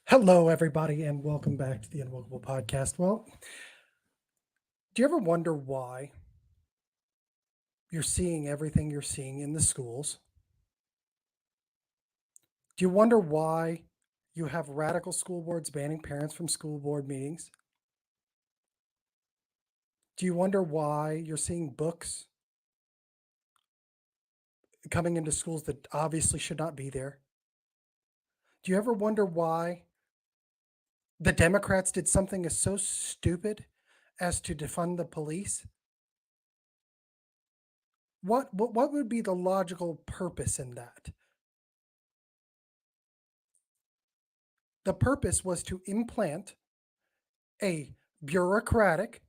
Hello, everybody, and welcome back to the Unwokable Podcast. Well, do you ever wonder why you're seeing everything you're seeing in the schools? Do you wonder why you have radical school boards banning parents from school board meetings? Do you wonder why you're seeing books coming into schools that obviously should not be there? Do you ever wonder why the Democrats did something as so stupid as to defund the police? What would be the logical purpose in that? The purpose was to implant a bureaucratic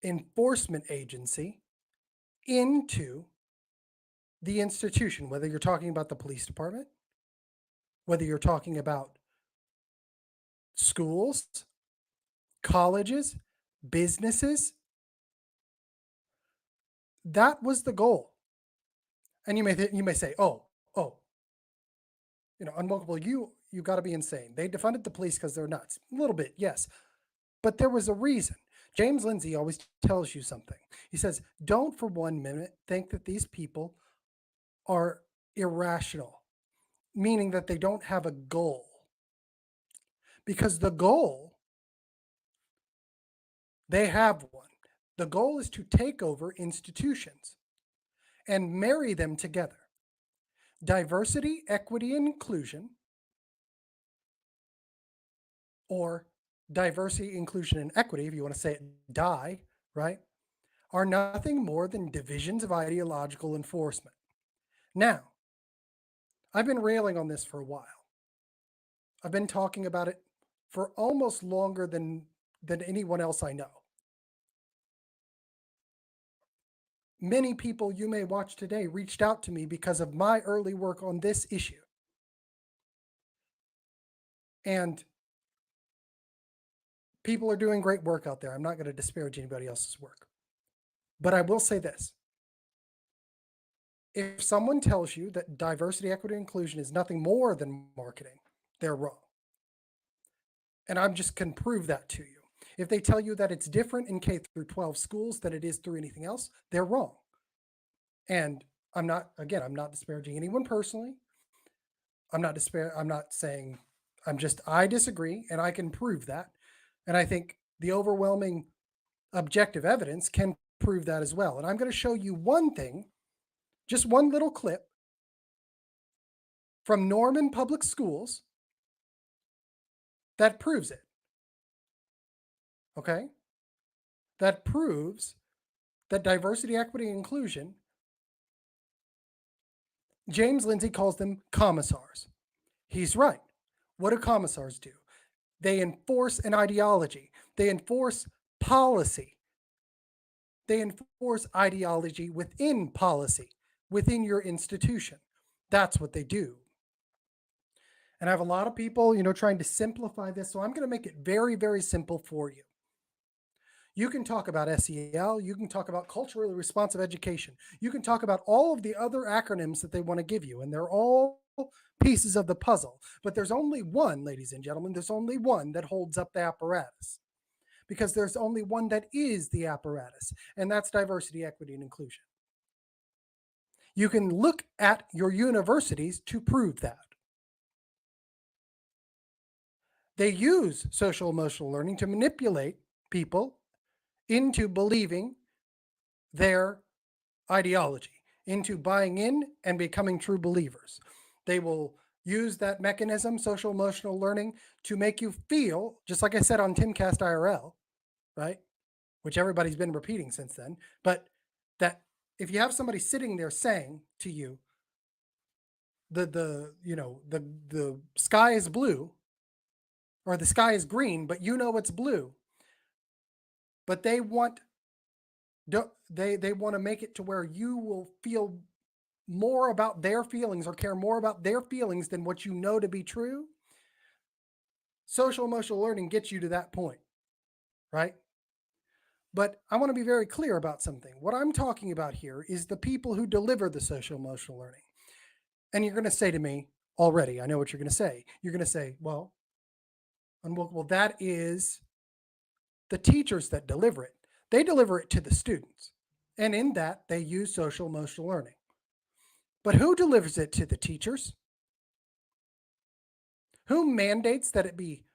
enforcement agency into the institution, whether you're talking about the police department, whether you're talking about schools, colleges, businesses. That was the goal. And you may say, oh, Unwokable, you got to be insane. They defunded the police because they're nuts. A little bit, yes, but there was a reason. James Lindsay always tells you something. He says, don't for 1 minute think that these people are irrational, meaning that they don't have a goal. Because the goal, they have one. The goal is to take over institutions and marry them together. Diversity, equity, and inclusion, or diversity, inclusion, and equity, if you want to say it, DI, right, are nothing more than divisions of ideological enforcement. Now, I've been railing on this for a while. I've been talking about it for almost longer than anyone else I know. Many people you may watch today reached out to me because of my early work on this issue. And people are doing great work out there. I'm not going to disparage anybody else's work. But I will say this. If someone tells you that diversity, equity, and inclusion is nothing more than marketing, they're wrong. And I just can prove that to you. If they tell you that it's different in K through 12 schools than it is through anything else, they're wrong. And I'm not disparaging anyone personally. I'm not saying, I disagree, and I can prove that. And I think the overwhelming objective evidence can prove that as well. And I'm going to show you one thing, just one little clip from Norman Public Schools that proves it. Okay? That proves that diversity, equity, and inclusion, James Lindsay calls them commissars. He's right. What do commissars do? They enforce an ideology. They enforce policy. They enforce ideology within policy, within your institution. That's what they do. And I have a lot of people, trying to simplify this. So I'm going to make it very, very simple for you. You can talk about SEL. You can talk about culturally responsive education. You can talk about all of the other acronyms that they want to give you. And they're all pieces of the puzzle. But there's only one, ladies and gentlemen, there's only one that holds up the apparatus. Because there's only one that is the apparatus. And that's diversity, equity, and inclusion. You can look at your universities to prove that. They use social emotional learning to manipulate people into believing their ideology, into buying in and becoming true believers. They will use that mechanism, social emotional learning, to make you feel, just like I said on Timcast IRL, right? Which everybody's been repeating since then, but that if you have somebody sitting there saying to you, the sky is blue, or the sky is green, but it's blue. But they want to make it to where you will feel more about their feelings or care more about their feelings than what you know to be true. Social emotional learning gets you to that point, right? But I want to be very clear about something. What I'm talking about here is the people who deliver the social emotional learning. And you're going to say to me already, I know what you're going to say. You're going to say, well, Well, that is the teachers that deliver it. They deliver it to the students. And in that, they use social emotional learning. But who delivers it to the teachers? Who mandates that it be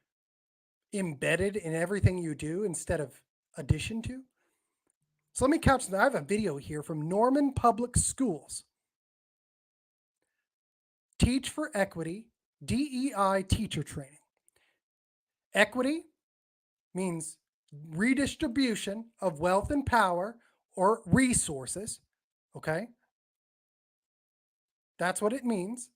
embedded in everything you do instead of addition to? So let me couch that. I have a video here from Norman Public Schools. Teach for Equity, DEI teacher training. Equity means redistribution of wealth and power or resources, okay? That's what it means.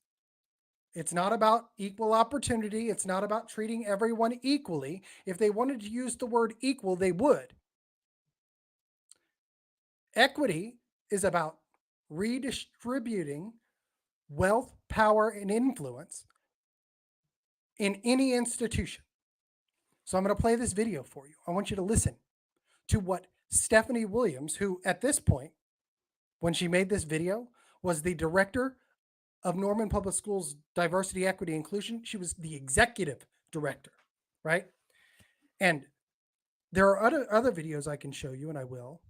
It's not about equal opportunity. It's not about treating everyone equally. If they wanted to use the word equal, they would. Equity is about redistributing wealth, power, and influence in any institution. So I'm going to play this video for you. I want you to listen to what Stephanie Williams, who at this point, when she made this video, was the director of Norman Public Schools Diversity, Equity, Inclusion. She was the executive director, right? And there are other videos I can show you, and I will,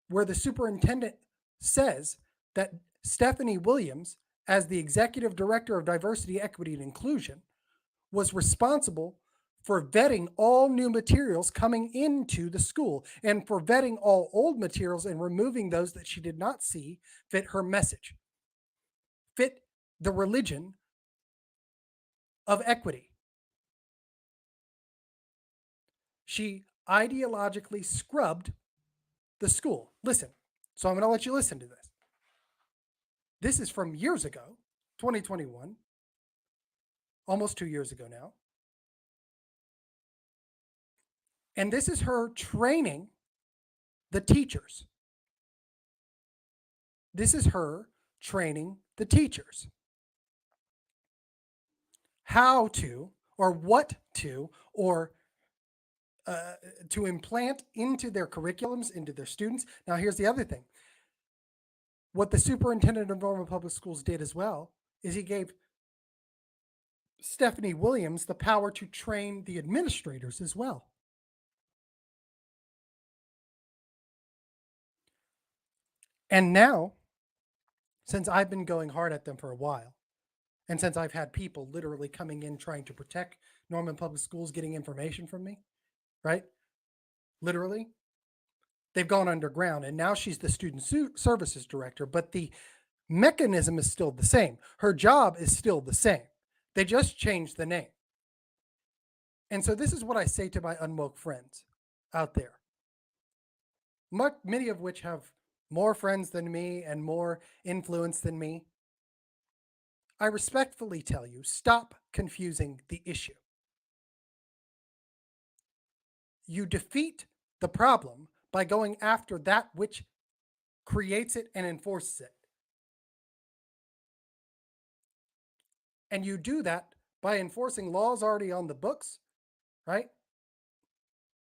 where the superintendent says that Stephanie Williams, as the executive director of Diversity, Equity, and Inclusion, was responsible for vetting all new materials coming into the school and for vetting all old materials and removing those that she did not see fit her message, fit the religion of equity. She ideologically scrubbed the school. Listen. So I'm going to let you listen to this. This is from years ago, 2021, almost 2 years ago now. And this is her training the teachers. This is her training the teachers. How to, or what to, or to implant into their curriculums, into their students. Now, here's the other thing. What the superintendent of Norman Public Schools did as well is he gave Stephanie Williams the power to train the administrators as well. And now, since I've been going hard at them for a while, and since I've had people literally coming in trying to protect Norman Public Schools, getting information from me, right? Literally, they've gone underground, and now she's the student services director, but the mechanism is still the same. Her job is still the same. They just changed the name. And so this is what I say to my unwoke friends out there, many of which have more friends than me and more influence than me. I respectfully tell you, stop confusing the issue. You defeat the problem by going after that which creates it and enforces it. And you do that by enforcing laws already on the books, right?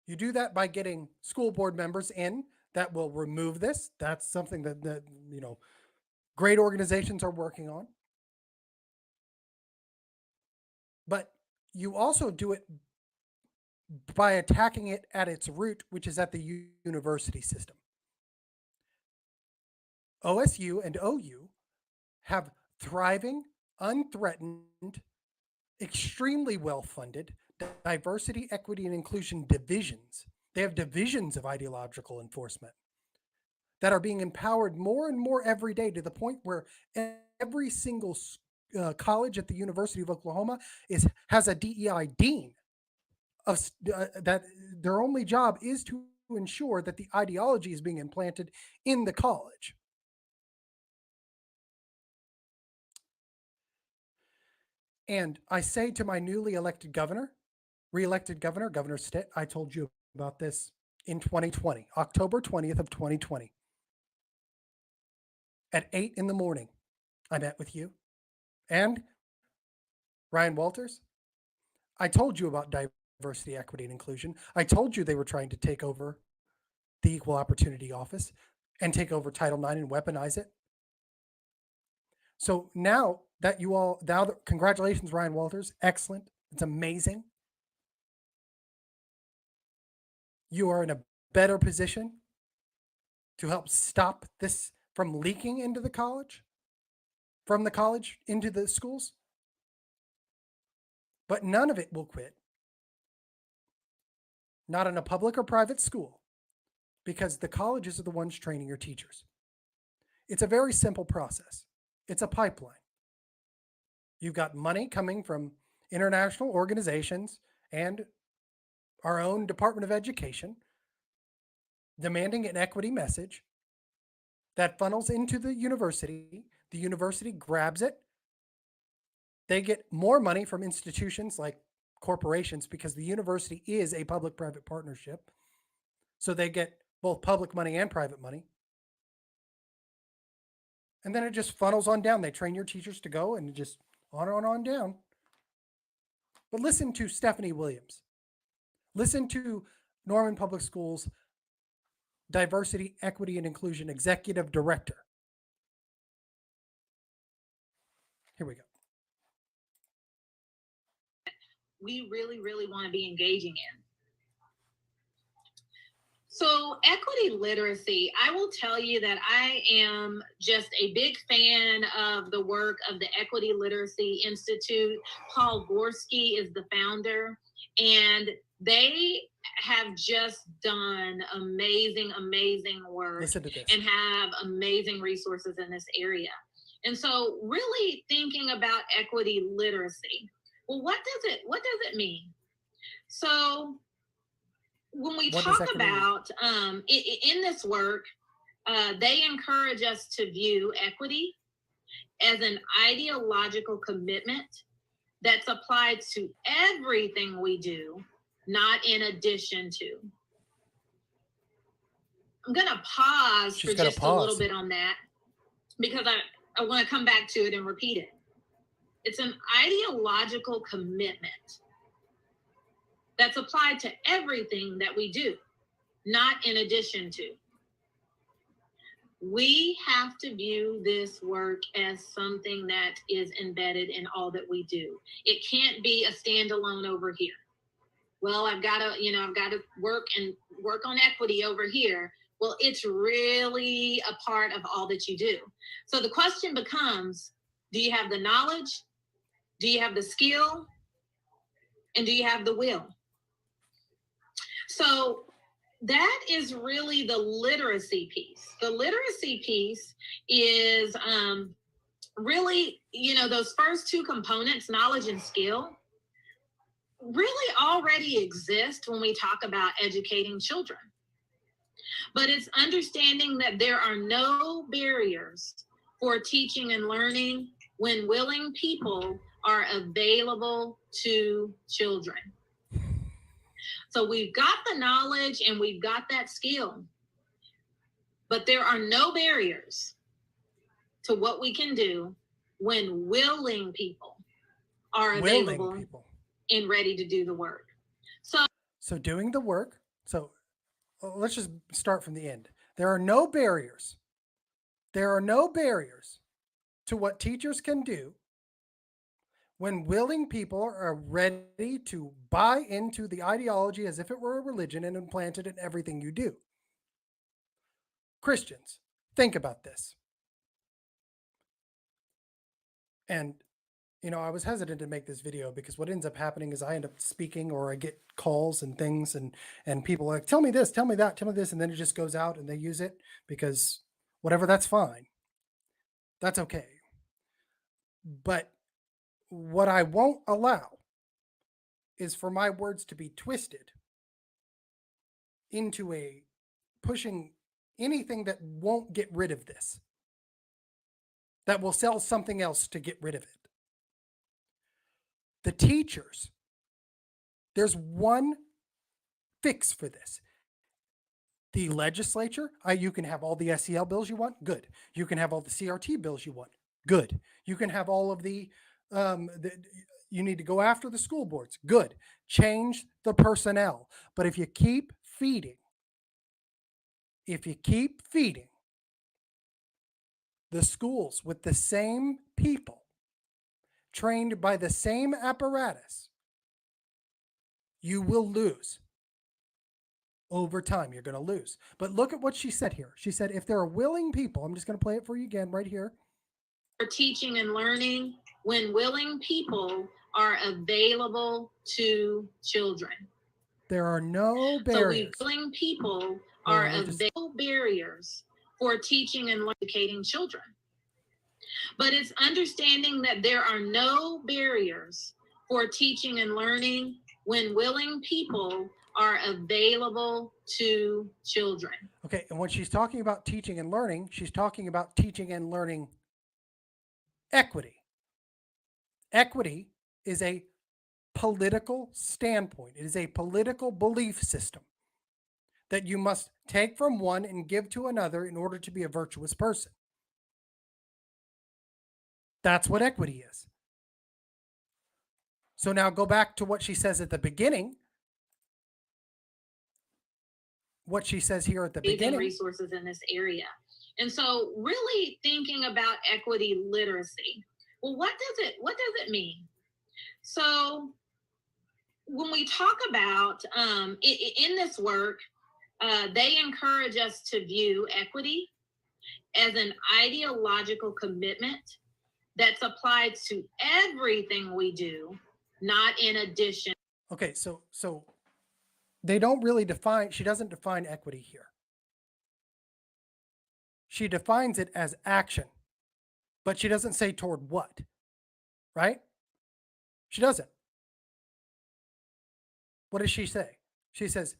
You do that by getting school board members in that will remove this. That's something that great organizations are working on. But you also do it by attacking it at its root, which is at the university system. OSU and OU have thriving, unthreatened, extremely well-funded diversity, equity, and inclusion divisions. They have divisions of ideological enforcement that are being empowered more and more every day, to the point where every single college at the University of Oklahoma has a DEI dean of that their only job is to ensure that the ideology is being implanted in the college. And I say to my newly elected governor, re-elected governor, Governor Stitt, I told you about this in 2020, October 20th of 2020. At 8 in the morning, I met with you and Ryan Walters. I told you about diversity, equity, and inclusion. I told you they were trying to take over the Equal Opportunity Office and take over Title IX and weaponize it. So now that congratulations, Ryan Walters. Excellent. It's amazing. you are in a better position to help stop this from leaking into the college, from the college into the schools. But none of it will quit, not in a public or private school, because the colleges are the ones training your teachers. It's a very simple process. It's a pipeline. You've got money coming from international organizations and our own Department of Education demanding an equity message that funnels into the university. The university grabs it. They get more money from institutions like corporations because the university is a public private partnership. So they get both public money and private money. And then it just funnels on down. They train your teachers to go and just on down. But listen to Stephanie Williams. Listen to Norman Public Schools Diversity, Equity, and Inclusion Executive Director. Here we go. We really, really want to be engaging in. So equity literacy, I will tell you that I am just a big fan of the work of the Equity Literacy Institute. Paul Gorski is the founder, and they have just done amazing, amazing work and have amazing resources in this area. And so really thinking about equity literacy, well, what does it mean? So when we talk about in this work, they encourage us to view equity as an ideological commitment that's applied to everything we do, not in addition to. I'm going to pause for just a little bit on that because I want to come back to it and repeat it. It's an ideological commitment that's applied to everything that we do, not in addition to. We have to view this work as something that is embedded in all that we do. It can't be a standalone over here. Well, I've got to work on equity over here. Well, it's really a part of all that you do. So the question becomes, do you have the knowledge? Do you have the skill? And do you have the will? So that is really the literacy piece. The literacy piece is really, those first two components, knowledge and skill, really already exist when we talk about educating children. But it's understanding that there are no barriers for teaching and learning when willing people are available to children. So we've got the knowledge and we've got that skill, but there are no barriers to what we can do when willing people are available and ready to do the work. So doing the work. So let's just start from the end. There are no barriers. There are no barriers to what teachers can do when willing people are ready to buy into the ideology as if it were a religion and implant it in everything you do. Christians, think about this. And, I was hesitant to make this video because what ends up happening is I end up speaking or I get calls and things and people are like, tell me this, tell me that, tell me this. And then it just goes out and they use it because whatever, that's fine. That's okay. But what I won't allow is for my words to be twisted into a pushing anything that won't get rid of this, that will sell something else to get rid of it. The teachers, there's one fix for this. The legislature, you can have all the SEL bills you want, good. You can have all the CRT bills you want, good. You can have all of the you need to go after the school boards, good. Change the personnel. But if you keep feeding the schools with the same people, trained by the same apparatus, you will lose. Over time, you're going to lose. But look at what she said here. She said, if there are willing people, I'm just going to play it for you again right here. For teaching and learning when willing people are available to children. There are no barriers. So willing people are available barriers for teaching and educating children. But it's understanding that there are no barriers for teaching and learning when willing people are available to children. Okay, and when she's talking about teaching and learning, she's talking about teaching and learning equity. Equity is a political standpoint. It is a political belief system that you must take from one and give to another in order to be a virtuous person. That's what equity is. So now go back to what she says at the beginning. What she says here at the beginning. Resources in this area. And so really thinking about equity literacy. Well, what does it mean? So when we talk about in this work, they encourage us to view equity as an ideological commitment that's applied to everything we do, not in addition. Okay, so they don't really define, she doesn't define equity here. She defines it as action, but she doesn't say toward what, right? She doesn't. What does she say? She says,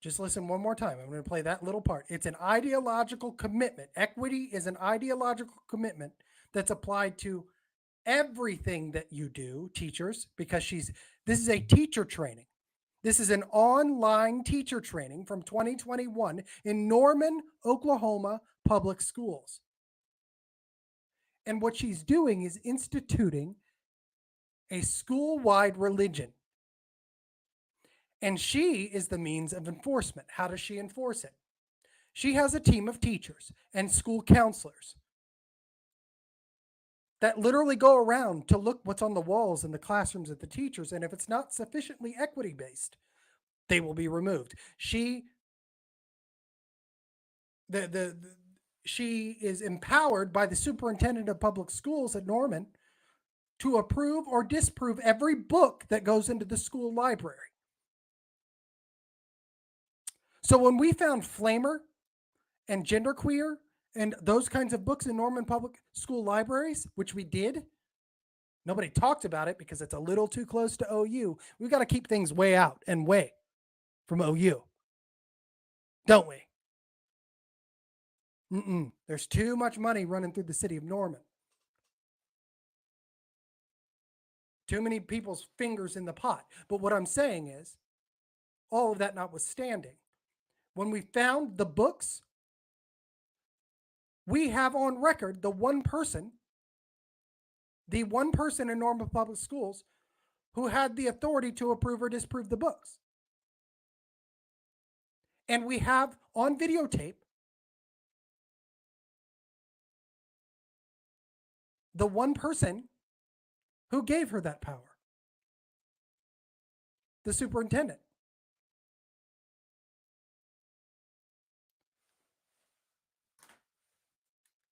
just listen one more time. I'm going to play that little part. It's an ideological commitment. Equity is an ideological commitment that's applied to everything that you do, teachers, because this is a teacher training. This is an online teacher training from 2021 in Norman, Oklahoma public schools. And what she's doing is instituting a school-wide religion. And she is the means of enforcement. How does she enforce it? She has a team of teachers and school counselors that literally go around to look what's on the walls in the classrooms of the teachers. And if it's not sufficiently equity-based, they will be removed. She is empowered by the superintendent of public schools at Norman to approve or disapprove every book that goes into the school library. So when we found Flamer and Genderqueer and those kinds of books in Norman public school libraries, which we did, nobody talked about it because it's a little too close to OU. We've got to keep things way out and way from OU, don't we? There's too much money running through the city of Norman. Too many people's fingers in the pot. But what I'm saying is, all of that notwithstanding, when we found the books, we have on record the one person in Norman Public Schools who had the authority to approve or disapprove the books. And we have on videotape the one person who gave her that power, the superintendent.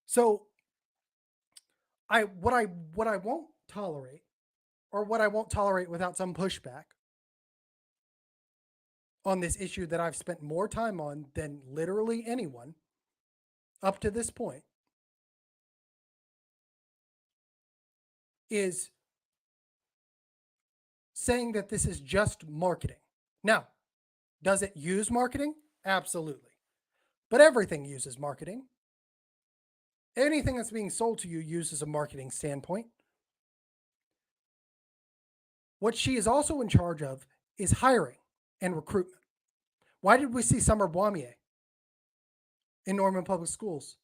So what I won't tolerate, or what I won't tolerate without some pushback on this issue that I've spent more time on than literally anyone up to this point, is saying that this is just marketing. Now, does it use marketing? Absolutely. But everything uses marketing. Anything that's being sold to you uses a marketing standpoint. What she is also in charge of is hiring and recruitment. Why did we see Summer Boimier in Norman Public Schools,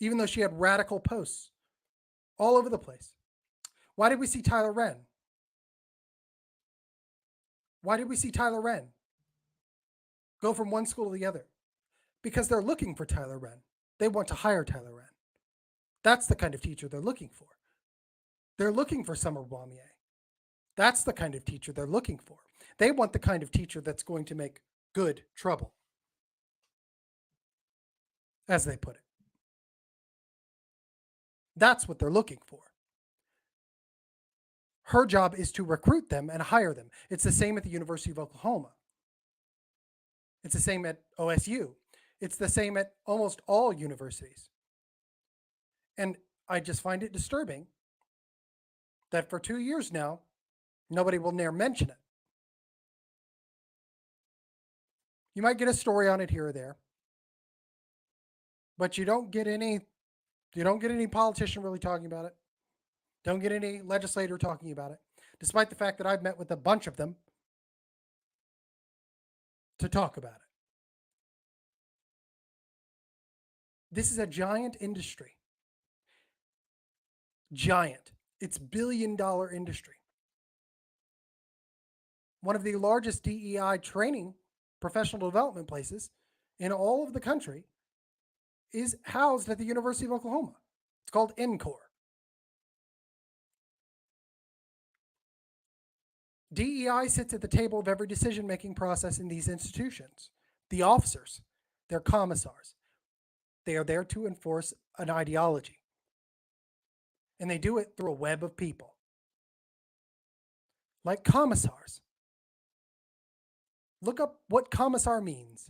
even though she had radical posts all over the place? Why did we see Tyler Wren? Why did we see Tyler Wren go from one school to the other? Because they're looking for Tyler Wren. They want to hire Tyler Wren. That's the kind of teacher they're looking for. They're looking for Summer Boimier. That's the kind of teacher they're looking for. They want the kind of teacher that's going to make good trouble. as they put it. That's what they're looking for. Her job is to recruit them and hire them. It's the same at the University of Oklahoma. It's the same at OSU. It's the same at almost all universities. And I just find it disturbing that for 2 years now, nobody will ne'er mention it. You might get a story on it here or there, but you don't get any politician really talking about it. Don't get any legislator talking about it, despite the fact that I've met with a bunch of them to talk about it. This is a giant industry. Giant. It's billion-dollar industry. One of the largest DEI training professional development places in all of the country is housed at the University of Oklahoma. It's called NCORE. DEI sits at the table of every decision-making process in these institutions. The officers, they're commissars. They are there to enforce an ideology. And they do it through a web of people. Like commissars. Look up what commissar means.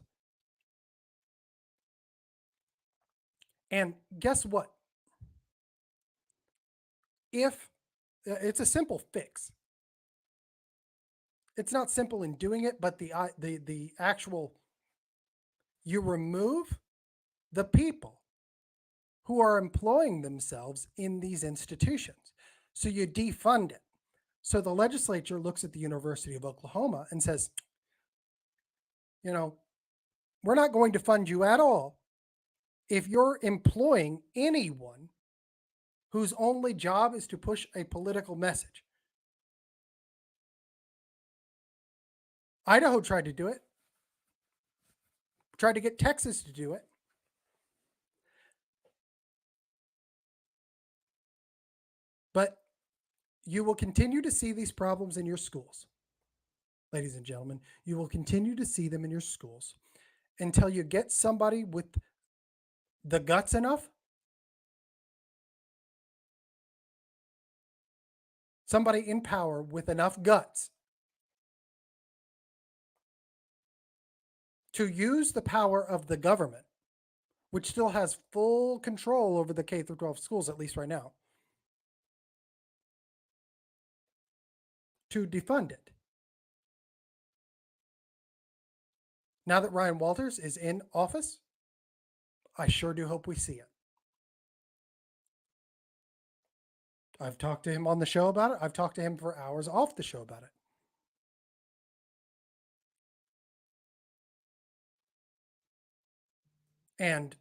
And guess what? If it's a simple fix. It's not simple in doing it, but the actual, you remove the people who are employing themselves in these institutions. So you defund it. So the legislature looks at the University of Oklahoma and says, you know, we're not going to fund you at all if you're employing anyone whose only job is to push a political message. Idaho tried to do it. Tried to get Texas to do it. But you will continue to see these problems in your schools. Ladies and gentlemen, you will continue to see them in your schools until you get somebody with the guts enough, somebody in power with enough guts to use the power of the government, which still has full control over the K through 12 schools, at least right now, to defund it. Now that Ryan Walters is in office, I sure do hope we see it. I've talked to him on the show about it. I've talked to him for hours off the show about it. And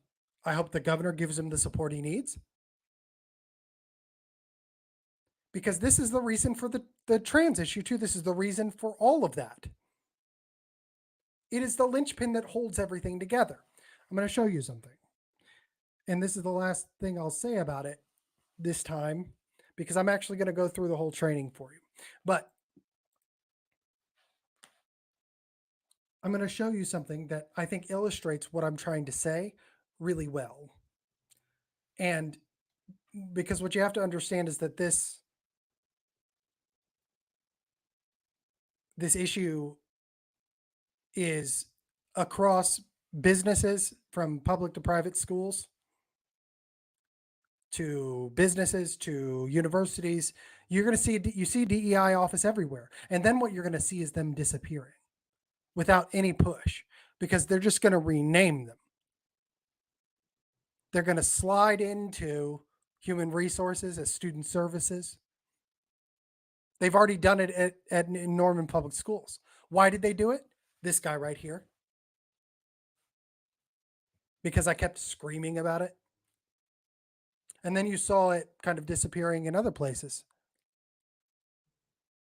I hope the governor gives him the support he needs. Because this is the reason for the trans issue too. This is the reason for all of that. It is the linchpin that holds everything together. I'm going to show you something. And this is the last thing I'll say about it this time, because I'm actually going to go through the whole training for you. But I'm going to show you something that I think illustrates what I'm trying to say really well. And because what you have to understand is that this issue is across businesses, from public to private schools, to businesses, to universities. You're going to see, you see DEI office everywhere. And then what you're going to see is them disappearing without any push, because they're just going to rename them. They're going to slide into human resources as student services. They've already done it in Norman Public Schools. Why did they do it? This guy right here. Because I kept screaming about it. And then you saw it kind of disappearing in other places.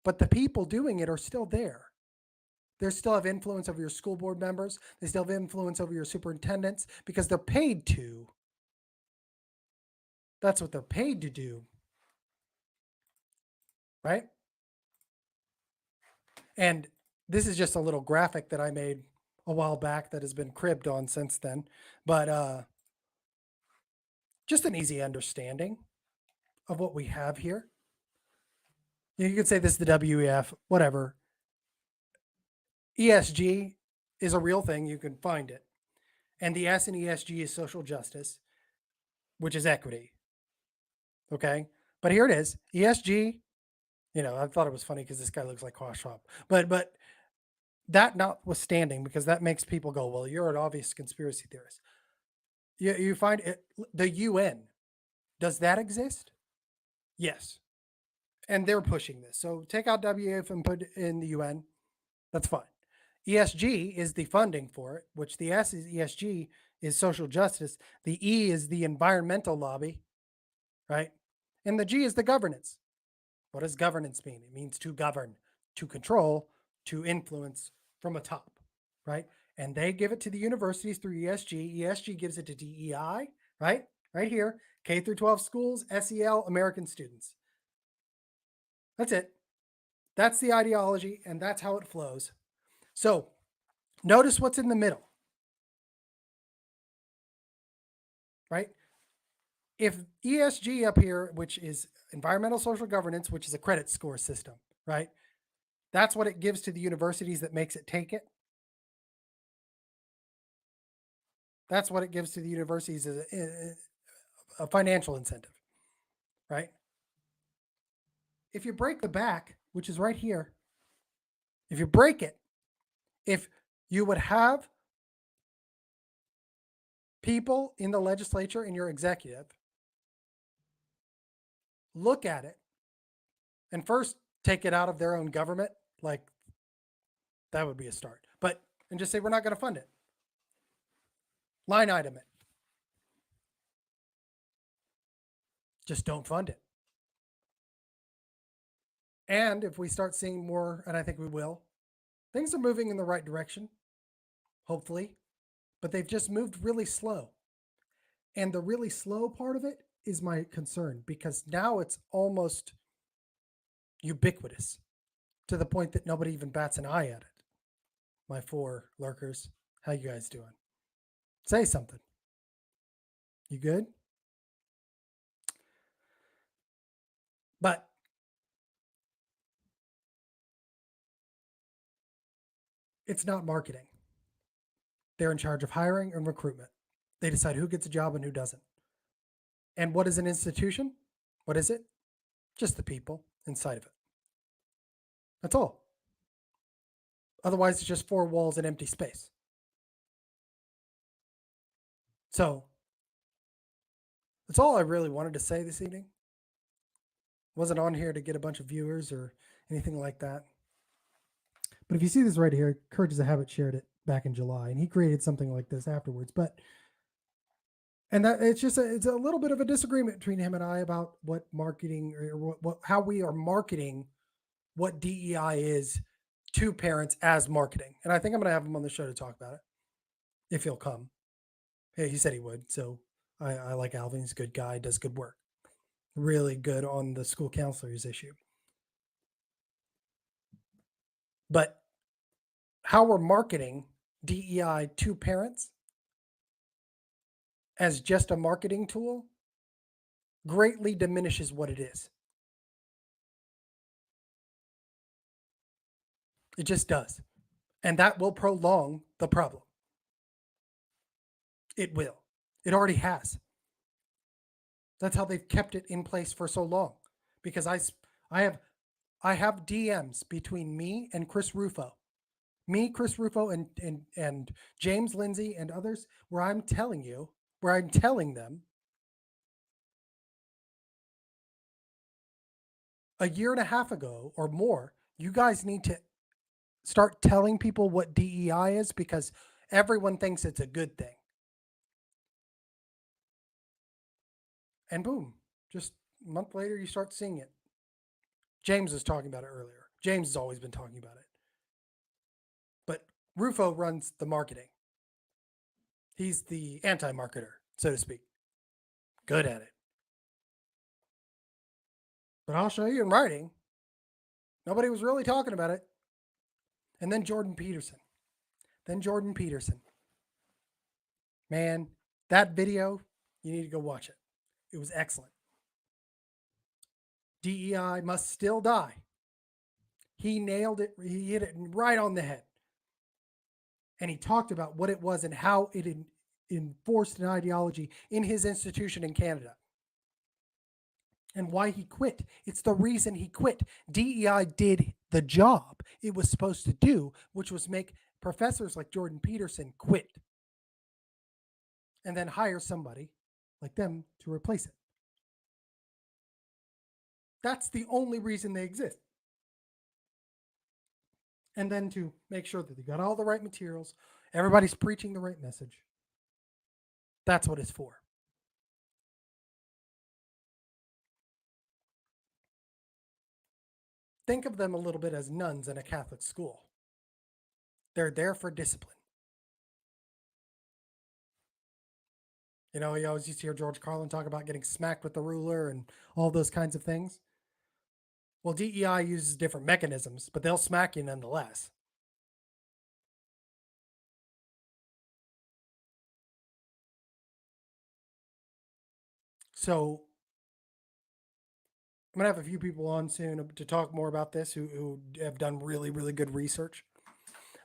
But the people doing it are still there. They still have influence over your school board members. They still have influence over your superintendents, because they're paid to. That's what they're paid to do. Right? And this is just a little graphic that I made a while back that has been cribbed on since then. But just an easy understanding of what we have here. You could say this is the WEF, whatever. ESG is a real thing. You can find it. And the S in ESG is social justice, which is equity. Okay. But here it is. ESG, I thought it was funny because this guy looks like Klaus Schwab. But that notwithstanding, because that makes people go, well, you're an obvious conspiracy theorist. You find it, the UN, does that exist? Yes. And they're pushing this. So take out WEF and put in the UN. That's fine. ESG is the funding for it, which the S is ESG is social justice. The E is the environmental lobby, right? And the G is the governance. What does governance mean? It means to govern, to control, to influence from a top, right? And they give it to the universities through ESG. ESG gives it to DEI, right? Right here, K through 12 schools, SEL, American students. That's it. That's the ideology, and that's how it flows. So notice what's in the middle, right? If ESG up here, which is environmental social governance, which is a credit score system, right? That's what it gives to the universities that makes it take it. That's what it gives to the universities as a financial incentive, right? If you break the back, which is right here, if you break it, if you would have people in the legislature in your executive look at it and first take it out of their own government, like that would be a start. And just say, we're not going to fund it. Line item it. Just don't fund it. And if we start seeing more, and I think we will, things are moving in the right direction, hopefully, but they've just moved really slow. And the really slow part of it is my concern, because now it's almost ubiquitous to the point that nobody even bats an eye at it. My 4 lurkers, how you guys doing? Say something. You good? But it's not marketing. They're in charge of hiring and recruitment. They decide who gets a job and who doesn't. And what is an institution? What is it? Just the people inside of it. That's all. Otherwise, it's just 4 walls and empty space. So that's all I really wanted to say this evening. Wasn't on here to get a bunch of viewers or anything like that. But if you see this right here, Courage is a Habit shared it back in July, and he created something like this afterwards. And that it's a little bit of a disagreement between him and I about what marketing or how we are marketing what DEI is to parents as marketing. And I think I'm going to have him on the show to talk about it if he'll come. Hey, he said he would. So I like Alvin. He's a good guy, does good work. Really good on the school counselors issue. But how we're marketing DEI to parents as just a marketing tool greatly diminishes what it is. It just does. And that will prolong the problem. It will. It already has. That's how they've kept it in place for so long. Because I have DMs between me and Chris Rufo. Me, Chris Rufo, and James Lindsay and others, where I'm telling them a year and a half ago or more, you guys need to start telling people what DEI is, because everyone thinks it's a good thing. And boom, just a month later, you start seeing it. James was talking about it earlier. James has always been talking about it. But Rufo runs the marketing. He's the anti-marketer, so to speak. Good at it. But I'll show you in writing. Nobody was really talking about it. And then Jordan Peterson. Man, that video, you need to go watch it. It was excellent. DEI must still die. He nailed it. He hit it right on the head. And he talked about what it was and how it enforced an ideology in his institution in Canada. And why he quit. It's the reason he quit. DEI did the job it was supposed to do, which was make professors like Jordan Peterson quit and then hire somebody like them to replace it. That's the only reason they exist. And then to make sure that they got all the right materials, everybody's preaching the right message. That's what it's for. Think of them a little bit as nuns in a Catholic school. They're there for discipline. You know, you always used to hear George Carlin talk about getting smacked with the ruler and all those kinds of things. Well, DEI uses different mechanisms, but they'll smack you nonetheless. So I'm going to have a few people on soon to talk more about this who have done really, really good research.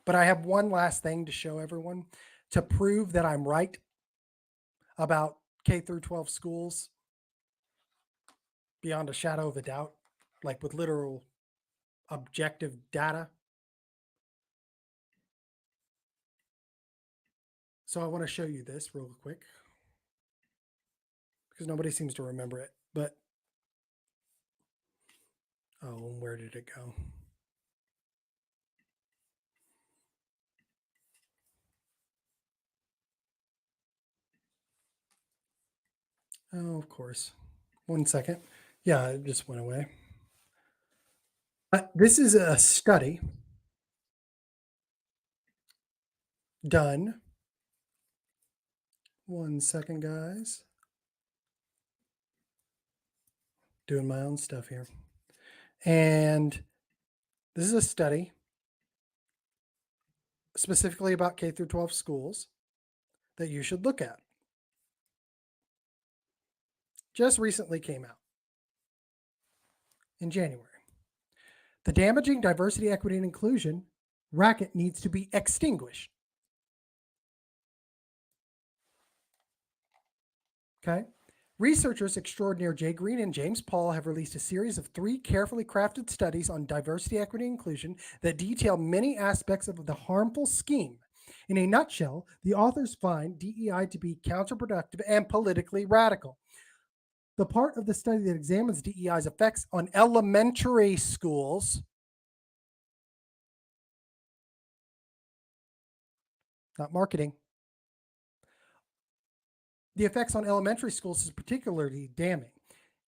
But I have one last thing to show everyone to prove that I'm right about K through 12 schools beyond a shadow of a doubt, like with literal objective data. So I want to show you this real quick because nobody seems to remember it. But, oh, where did it go? Oh, of course. 1 second. Yeah, it just went away. This is a study done. 1 second, guys. Doing my own stuff here. And this is a study specifically about K through 12 schools that you should look at. Just recently came out in January. The damaging diversity, equity, and inclusion racket needs to be extinguished. Okay. Researchers extraordinaire Jay Green and James Paul have released a series of 3 carefully crafted studies on diversity, equity, and inclusion that detail many aspects of the harmful scheme. In a nutshell, the authors find DEI to be counterproductive and politically radical. The part of the study that examines DEI's effects on elementary schools, not marketing, the effects on elementary schools is particularly damning.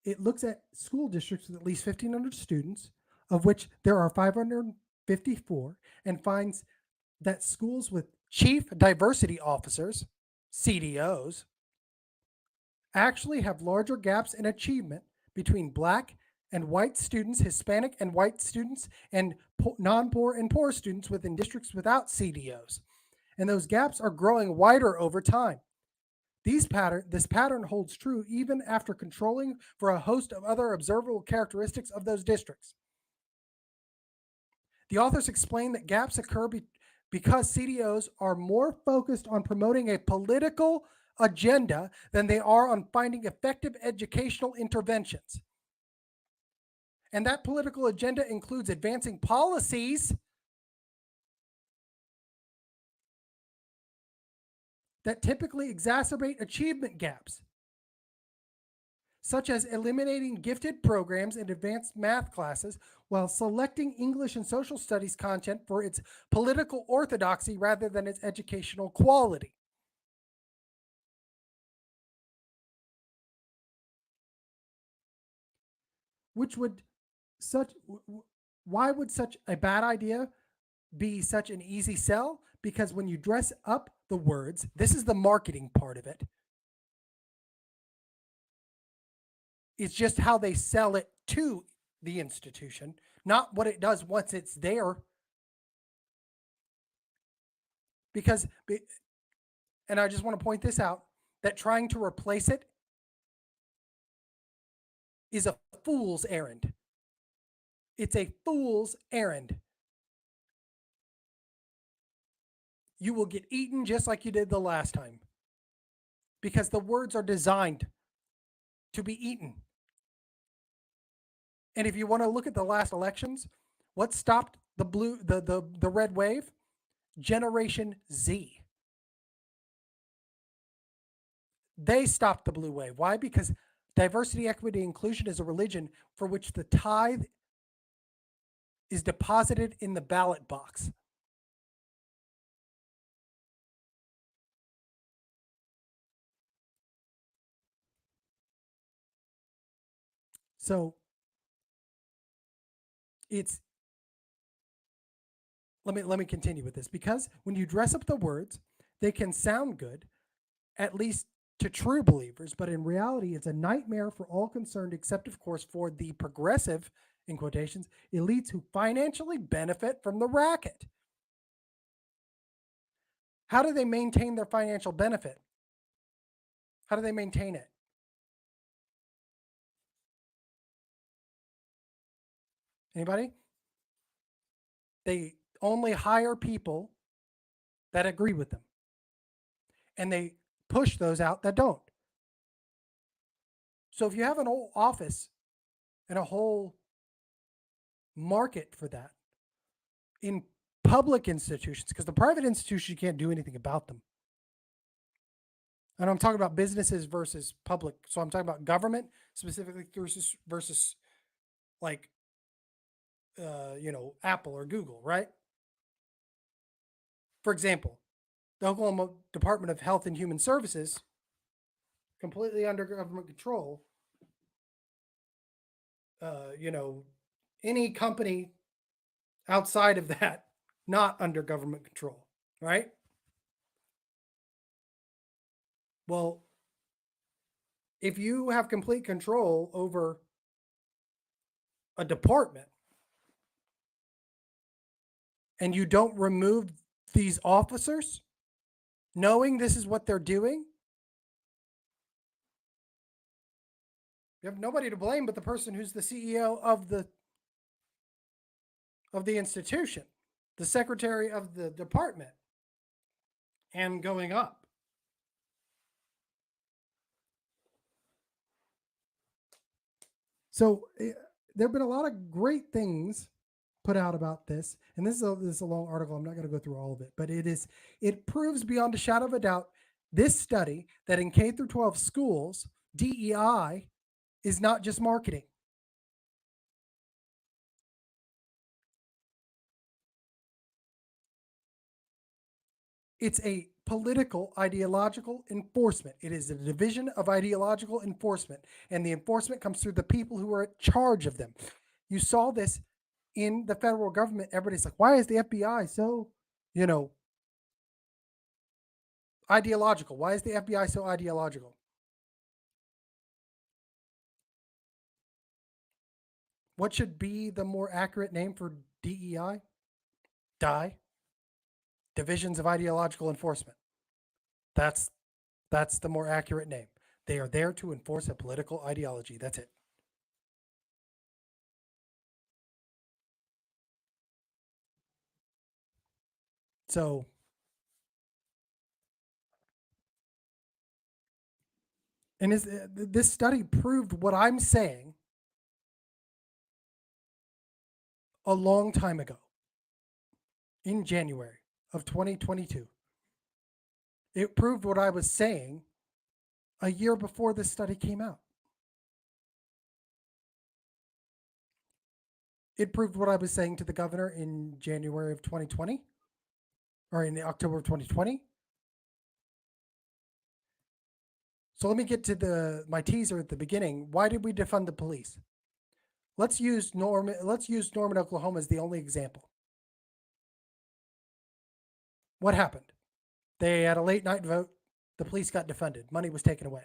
It looks at school districts with at least 1,500 students, of which there are 554, and finds that schools with chief diversity officers, CDOs, actually have larger gaps in achievement between Black and white students, Hispanic and white students, and non-poor and poor students within districts without CDOs. And those gaps are growing wider over time. This pattern holds true even after controlling for a host of other observable characteristics of those districts. The authors explain that gaps occur because CDOs are more focused on promoting a political agenda than they are on finding effective educational interventions. And that political agenda includes advancing policies that typically exacerbate achievement gaps, such as eliminating gifted programs in advanced math classes while selecting English and social studies content for its political orthodoxy rather than its educational quality. Why would such a bad idea be such an easy sell? Because when you dress up the words, this is the marketing part of it. It's just how they sell it to the institution, not what it does once it's there. Because, and I just want to point this out, that trying to replace it is a fool's errand. It's a fool's errand. You will get eaten just like you did the last time, because the words are designed to be eaten. And if you want to look at the last elections, what stopped the red wave? Generation Z. They stopped the blue wave. Why? Because diversity, equity, inclusion is a religion for which the tithe is deposited in the ballot box. So it's let me continue with this, because when you dress up the words, they can sound good, at least to true believers, but in reality, it's a nightmare for all concerned, except, of course, for the progressive, in quotations, elites who financially benefit from the racket. How do they maintain their financial benefit? How do they maintain it? Anybody? They only hire people that agree with them, and they push those out that don't. So if you have an whole office and a whole market for that in public institutions, because the private institutions, you can't do anything about them. And I'm talking about businesses versus public. So I'm talking about government specifically versus like, Apple or Google, right? For example, the Oklahoma Department of Health and Human Services, completely under government control. Any company outside of that, not under government control, right? Well, if you have complete control over a department and you don't remove these officers, knowing this is what they're doing, you have nobody to blame but the person who's the CEO of the institution, the secretary of the department, and going up. So there have been a lot of great things put out about this, and this is a long article. I'm not going to go through all of it, but it proves beyond a shadow of a doubt, this study, that in K through 12 schools, DEI is not just marketing. It's a political ideological enforcement. It is a division of ideological enforcement, and the enforcement comes through the people who are in charge of them. You saw this in the federal government. Everybody's like, why is the FBI so, ideological? Why is the FBI so ideological? What should be the more accurate name for DEI? DI, Divisions of Ideological Enforcement. That's the more accurate name. They are there to enforce a political ideology. That's it. So and this study proved what I'm saying a long time ago, in January of 2022. It proved what I was saying a year before this study came out. It proved what I was saying to the governor in January of 2020, or in October of 2020. So let me get to my teaser at the beginning. Why did we defund the police? Let's use Norman, Oklahoma as the only example. What happened? They had a late night vote. The police got defunded. Money was taken away.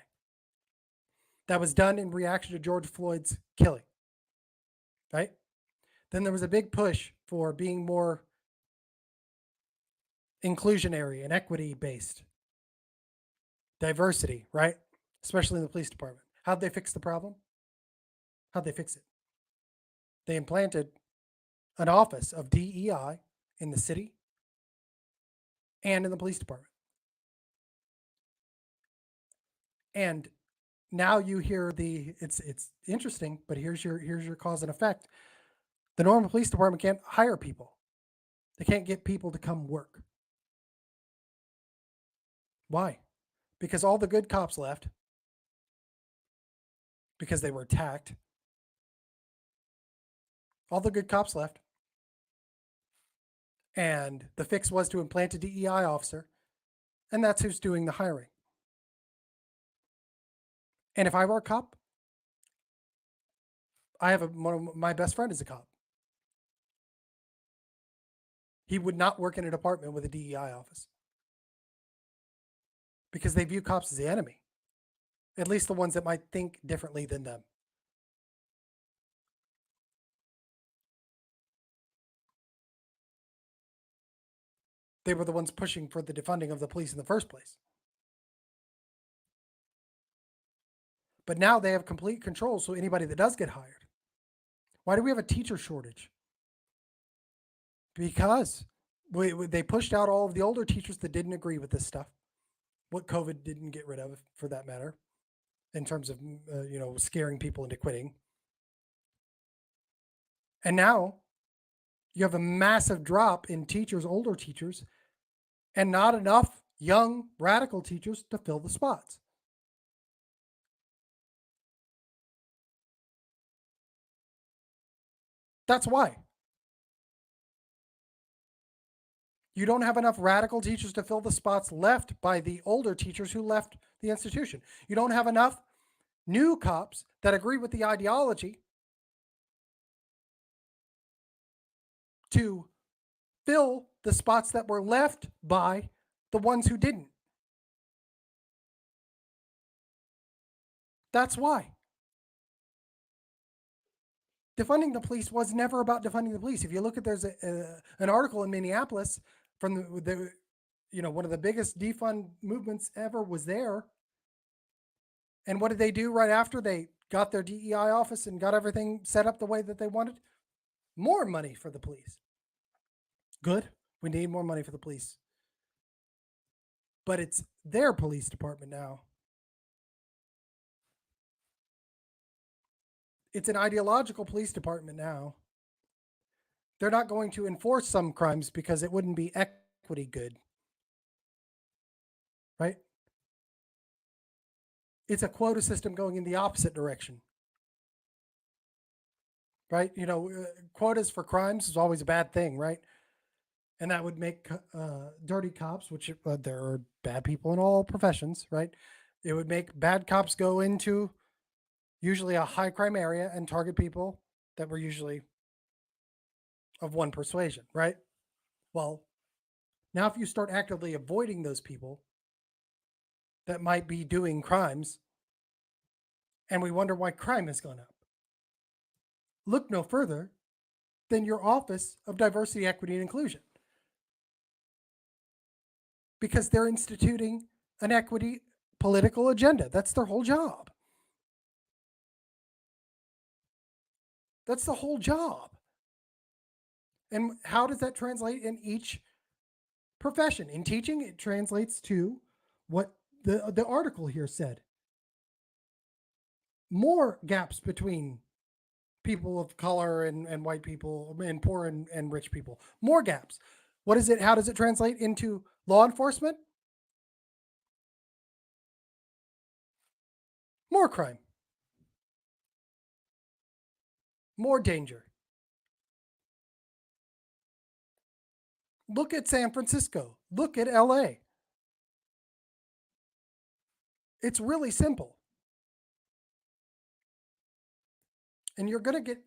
That was done in reaction to George Floyd's killing, right? Then there was a big push for being more inclusionary and equity based. Diversity, right? Especially in the police department. How'd they fix the problem? How'd they fix it? They implanted an office of DEI in the city and in the police department. And now you hear it's interesting, but here's your cause and effect. The normal police department can't hire people. They can't get people to come work. Why? Because all the good cops left because they were attacked. All the good cops left. And the fix was to implant a DEI officer. And that's who's doing the hiring. And if I were a cop, I have one of my best friend is a cop. He would not work in a department with a DEI office because they view cops as the enemy, at least the ones that might think differently than them. They were the ones pushing for the defunding of the police in the first place. But now they have complete control, so anybody that does get hired. Why do we have a teacher shortage? Because they pushed out all of the older teachers that didn't agree with this stuff. What COVID didn't get rid of, for that matter, in terms of scaring people into quitting. And now you have a massive drop in teachers, older teachers, and not enough young radical teachers to fill the spots. That's why. You don't have enough radical teachers to fill the spots left by the older teachers who left the institution. You don't have enough new cops that agree with the ideology to fill the spots that were left by the ones who didn't. That's why. Defunding the police was never about defunding the police. If you look at, there's an article in Minneapolis from the one of the biggest defund movements ever was there. And what did they do right after they got their DEI office and got everything set up the way that they wanted? More money for the police. Good. We need more money for the police. But it's their police department now. It's an ideological police department now. They're not going to enforce some crimes because it wouldn't be equity good. Right? It's a quota system going in the opposite direction. Right? Quotas for crimes is always a bad thing, right? And that would make dirty cops, which there are bad people in all professions, right? It would make bad cops go into usually a high crime area and target people that were usually of one persuasion, right? Well, now if you start actively avoiding those people that might be doing crimes, and we wonder why crime has gone up, look no further than your Office of Diversity, Equity, and Inclusion. Because they're instituting an equity political agenda. That's their whole job. That's the whole job. And how does that translate in each profession? In teaching, it translates to what the article here said. More gaps between people of color and white people and poor and rich people. More gaps. What is it? How does it translate into law enforcement? More crime. More danger. Look at San Francisco. Look at LA. It's really simple. And you're going to get,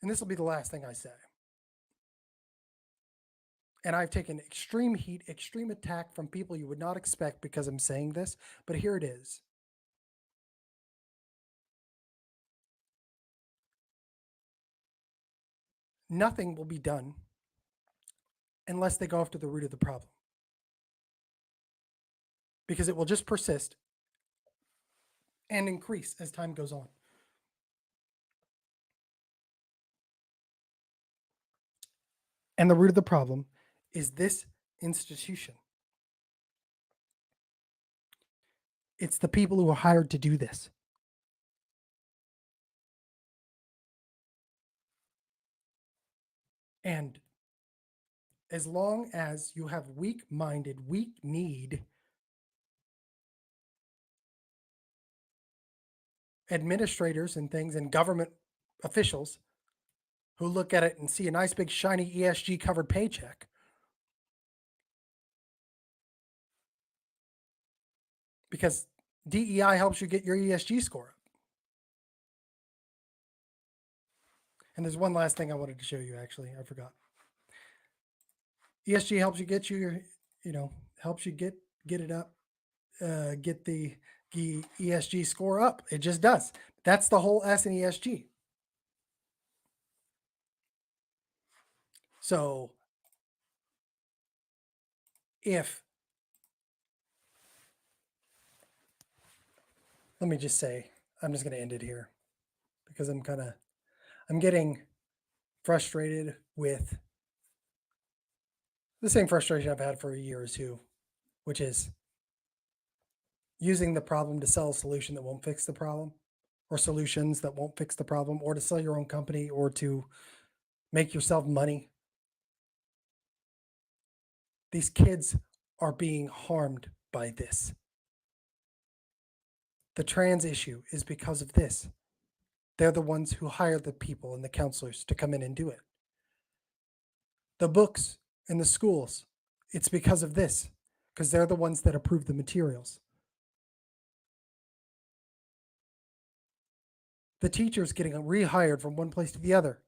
and this will be the last thing I say. And I've taken extreme heat, extreme attack from people you would not expect because I'm saying this, but here it is. Nothing will be done unless they go after the root of the problem. Because it will just persist and increase as time goes on. And the root of the problem is this institution. It's the people who are hired to do this. And as long as you have weak-minded, weak-kneed administrators and things and government officials who look at it and see a nice big shiny ESG covered paycheck, because DEI helps you get your ESG score up. And there's one last thing I wanted to show you, actually. I forgot. ESG helps you get helps you get it up, get the ESG score up. It just does. That's the whole S in ESG. So let me just say, I'm just going to end it here because I'm getting frustrated with the same frustration I've had for a year or two, which is using the problem to sell a solution that won't fix the problem, or solutions that won't fix the problem, or to sell your own company, or to make yourself money. These kids are being harmed by this. The trans issue is because of this. They're the ones who hire the people and the counselors to come in and do it. The books in the schools, it's because of this, because they're the ones that approve the materials. The teachers getting rehired from one place to the other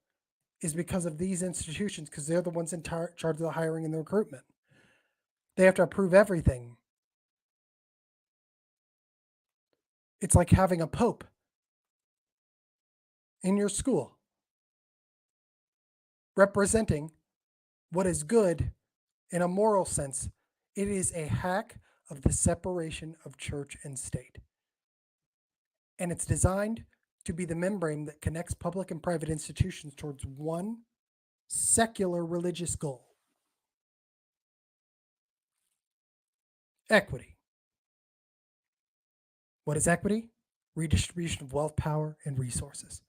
is because of these institutions, because they're the ones in charge of the hiring and the recruitment. They have to approve everything. It's like having a pope in your school representing what is good in a moral sense. It is a hack of the separation of church and state. And it's designed to be the membrane that connects public and private institutions towards one secular religious goal: equity. What is equity? Redistribution of wealth, power, and resources.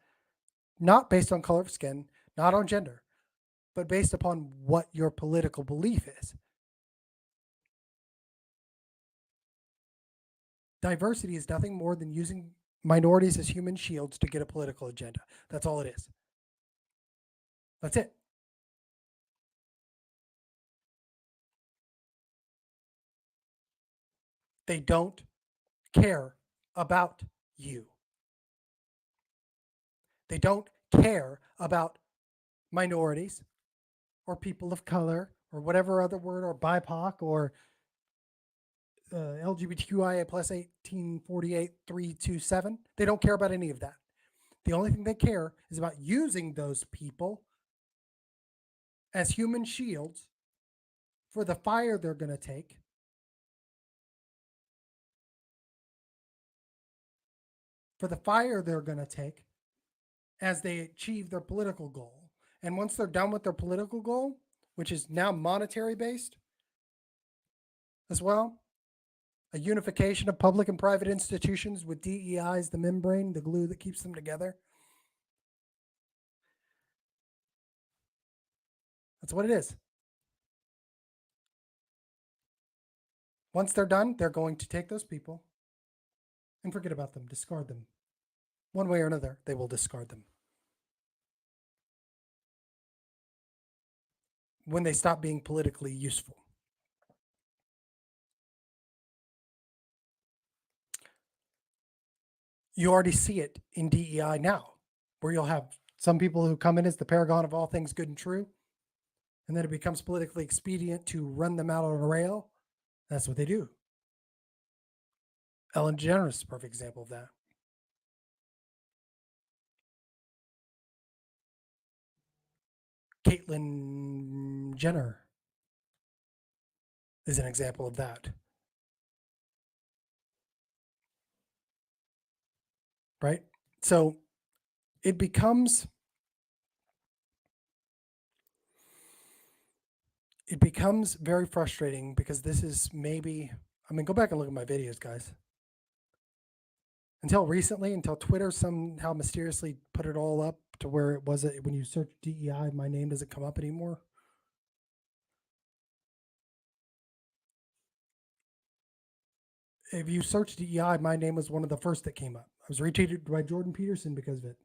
Not based on color of skin, not on gender, but based upon what your political belief is. Diversity is nothing more than using minorities as human shields to get a political agenda. That's all it is. That's it. They don't care about you. They don't care about minorities or people of color or whatever other word, or BIPOC, or LGBTQIA plus 1848-327. They don't care about any of that. The only thing they care is about using those people as human shields for the fire they're going to take, as they achieve their political goal. And once they're done with their political goal, which is now monetary based as well, a unification of public and private institutions with DEI as the membrane, the glue that keeps them together. That's what it is. Once they're done, they're going to take those people and forget about them, discard them. One way or another, they will discard them. When they stop being politically useful. You already see it in DEI now, where you'll have some people who come in as the paragon of all things good and true, and then it becomes politically expedient to run them out on a rail. That's what they do. Ellen DeGeneres is a perfect example of that. Caitlyn Jenner is an example of that. Right? So it becomes it becomes very frustrating because this is maybe, I mean, go back and look at my videos, guys. Until recently, until Twitter somehow mysteriously put it all up to where it was when you search DEI, my name doesn't come up anymore. If you search DEI, my name was one of the first that came up. I was retweeted by Jordan Peterson because of it.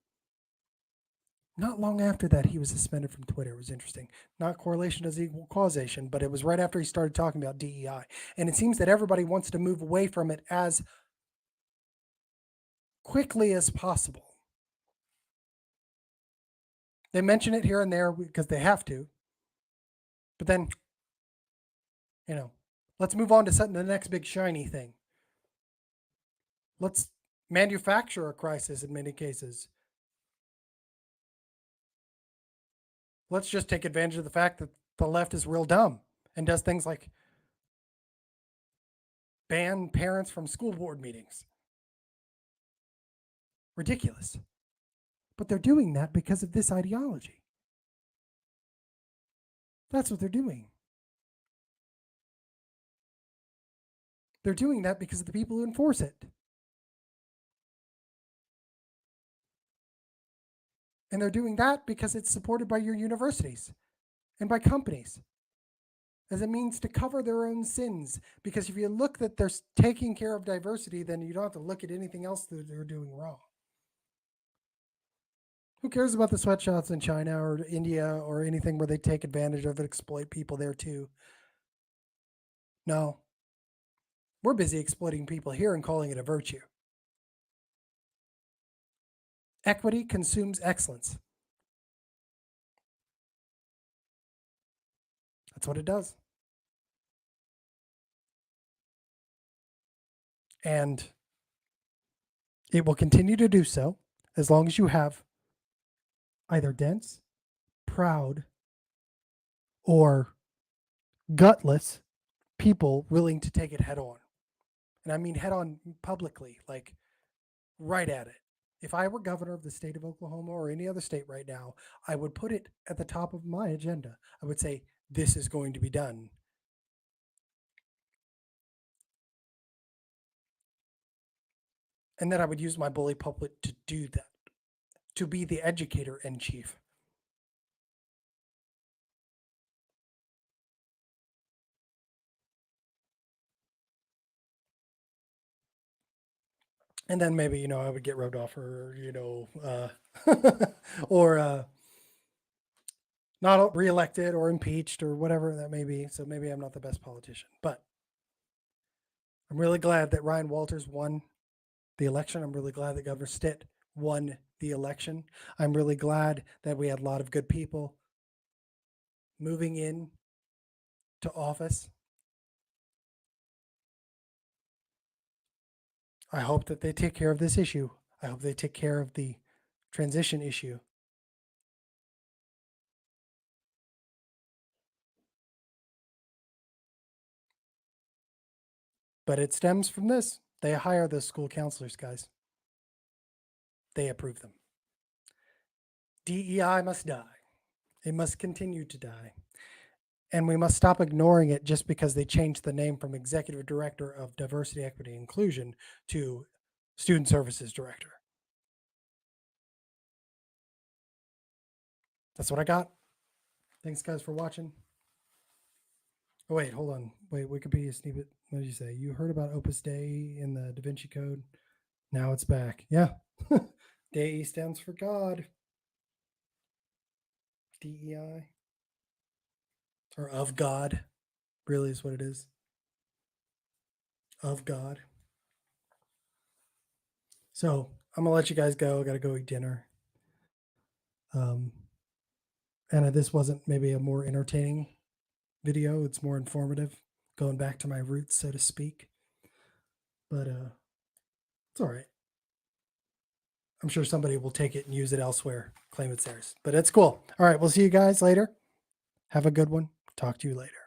Not long after that, he was suspended from Twitter. It was interesting. Not correlation does equal causation, but it was right after he started talking about DEI. And it seems that everybody wants to move away from it as quickly as possible. They mention it here and there because they have to. But then, let's move on to something, the next big shiny thing. Let's manufacture a crisis in many cases. Let's just take advantage of the fact that the left is real dumb and does things like ban parents from school board meetings. Ridiculous. But they're doing that because of this ideology. That's what they're doing. They're doing that because of the people who enforce it. And they're doing that because it's supported by your universities and by companies as a means to cover their own sins. Because if you look that they're taking care of diversity, then you don't have to look at anything else that they're doing wrong. Who cares about the sweatshops in China or India or anything where they take advantage of it, exploit people there too? No. We're busy exploiting people here and calling it a virtue. Equity consumes excellence. That's what it does. And it will continue to do so as long as you have either dense, proud, or gutless people willing to take it head on. And I mean head on publicly, like right at it. If I were governor of the state of Oklahoma or any other state right now, I would put it at the top of my agenda. I would say, this is going to be done. And then I would use my bully pulpit to do that, to be the educator in chief. And then maybe, I would get rubbed off or, or not reelected or impeached or whatever that may be. So maybe I'm not the best politician. But I'm really glad that Ryan Walters won the election. I'm really glad that Governor Stitt won the election. I'm really glad that we had a lot of good people moving in to office. I hope that they take care of this issue. I hope they take care of the transition issue. But it stems from this. They hire those school counselors, guys. They approve them. DEI must die. It must continue to die. And we must stop ignoring it just because they changed the name from Executive Director of Diversity, Equity, and Inclusion to Student Services Director. That's what I got. Thanks, guys, for watching. Oh, wait, hold on. Wait, Wikipedia snippet. What did you say? You heard about Opus Dei in the Da Vinci Code? Now it's back. Yeah. Dei stands for God. DEI. Or of God, really is what it is. Of God. So I'm gonna let you guys go. I gotta go eat dinner. And this wasn't maybe a more entertaining video. It's more informative, going back to my roots, so to speak. But it's all right. I'm sure somebody will take it and use it elsewhere, claim it's theirs. But it's cool. All right, we'll see you guys later. Have a good one. Talk to you later.